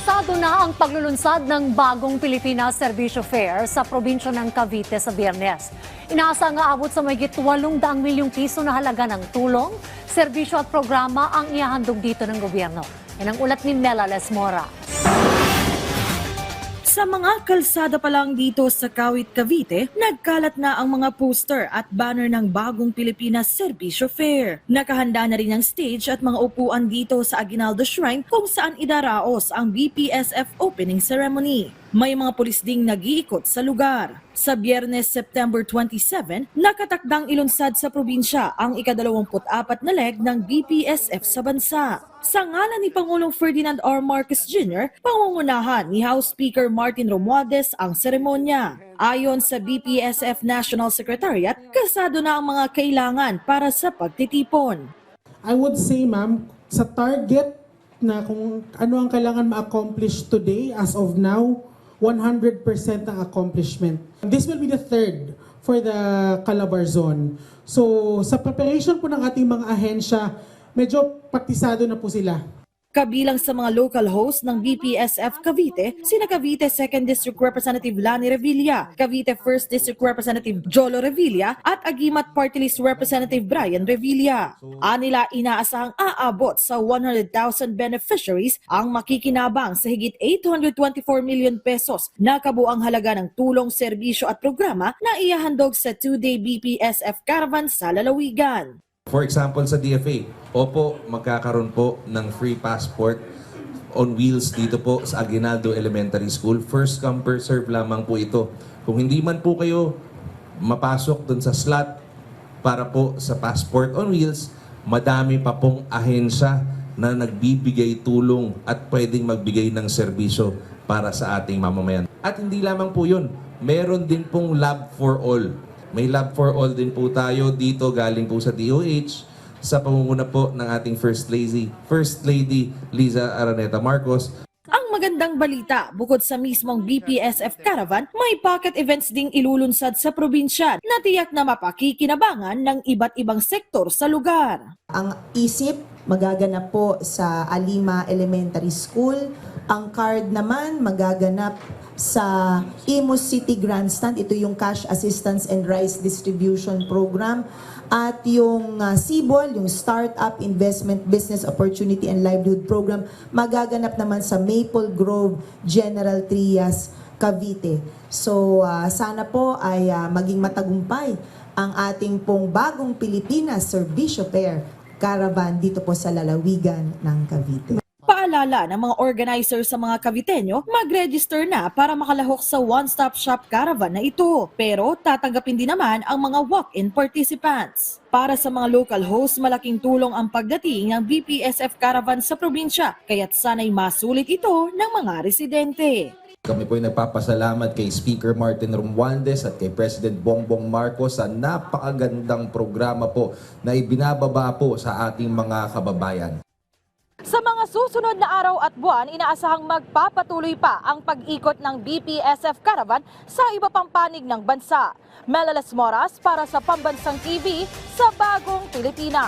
Apeksado na ang paglulunsad ng bagong Pilipinas Servisyo Fair sa probinsya ng Cavite sa Biyernes. Inaasa nga abot sa mahigit 800 milyong piso na halaga ng tulong, serbisyo at programa ang ihahandog dito ng gobyerno. Yan ang ulat ni Mela Lesmora. Sa mga kalsada pa lang dito sa Kawit, Cavite, nagkalat na ang mga poster at banner ng bagong Pilipinas Servisyo Fair. Nakahanda na rin ang stage at mga upuan dito sa Aguinaldo Shrine kung saan idaraos ang BPSF opening ceremony. May mga pulis ding nag-iikot sa lugar. Sa Biyernes, September 27, nakatakdang ilunsad sa probinsya ang ika-24 na leg ng BPSF sa bansa. Sa ngalan ni Pangulong Ferdinand R. Marcos Jr., pangungunahan ni House Speaker Martin Romualdez ang seremonya. Ayon sa BPSF National Secretariat, kasado na ang mga kailangan para sa pagtitipon. I would say, ma'am, sa target na kung ano ang kailangan ma-accomplish today, as of now, 100% ang accomplishment. This will be the third for the Calabar zone. So sa preparation po ng ating mga ahensya, medyo praktisado na po sila. Kabilang sa mga local host ng BPSF Cavite, sina Cavite 2nd District Representative Lani Revilla, Cavite 1st District Representative Jolo Revilla at Agimat Party List Representative Brian Revilla. Anila inaasahang aabot sa 100,000 beneficiaries ang makikinabang sa higit 824 million pesos na kabuang halaga ng tulong, serbisyo at programa na ihahandog sa 2-day BPSF Caravan sa lalawigan. For example, sa DFA, opo, magkakaroon po ng free passport on wheels dito po sa Aguinaldo Elementary School. First come, first serve lamang po ito. Kung hindi man po kayo mapasok dun sa slot para po sa passport on wheels, madami pa pong ahensya na nagbibigay tulong at pwedeng magbigay ng serbisyo para sa ating mamamayan. At hindi lamang po yun, meron din pong Lab for All. May Lab for All din po tayo dito galing po sa DOH sa pamumuno po ng ating First Lady Liza Araneta Marcos. Ang magandang balita, bukod sa mismong BPSF Caravan, may pocket events ding ilulunsad sa probinsya na tiyak na mapakikinabangan ng iba't ibang sektor sa lugar. Ang isip magaganap po sa Alima Elementary School. Ang card naman magaganap sa Imus City Grandstand. Ito yung Cash Assistance and Rice Distribution Program. At yung CBOL, yung Startup Investment Business Opportunity and Livelihood Program, magaganap naman sa Maple Grove General Trias, Cavite. So sana po ay maging matagumpay ang ating pong bagong Pilipinas Servisyo Fair Caravan dito po sa lalawigan ng Cavite. Paalala ng mga organizer sa mga Caviteño, mag-register na para makalahok sa one-stop shop caravan na ito. Pero tatanggapin din naman ang mga walk-in participants. Para sa mga local hosts, malaking tulong ang pagdating ng BPSF Caravan sa probinsya, kaya't sana'y masulit ito ng mga residente. Kami po ay nagpapasalamat kay Speaker Martin Romualdez at kay President Bongbong Marcos sa napakagandang programa po na ibinababa po sa ating mga kababayan. Sa mga susunod na araw at buwan, inaasahang magpapatuloy pa ang pag-ikot ng BPSF Caravan sa iba pang panig ng bansa. Mela Lesmora para sa Pambansang TV sa Bagong Pilipinas.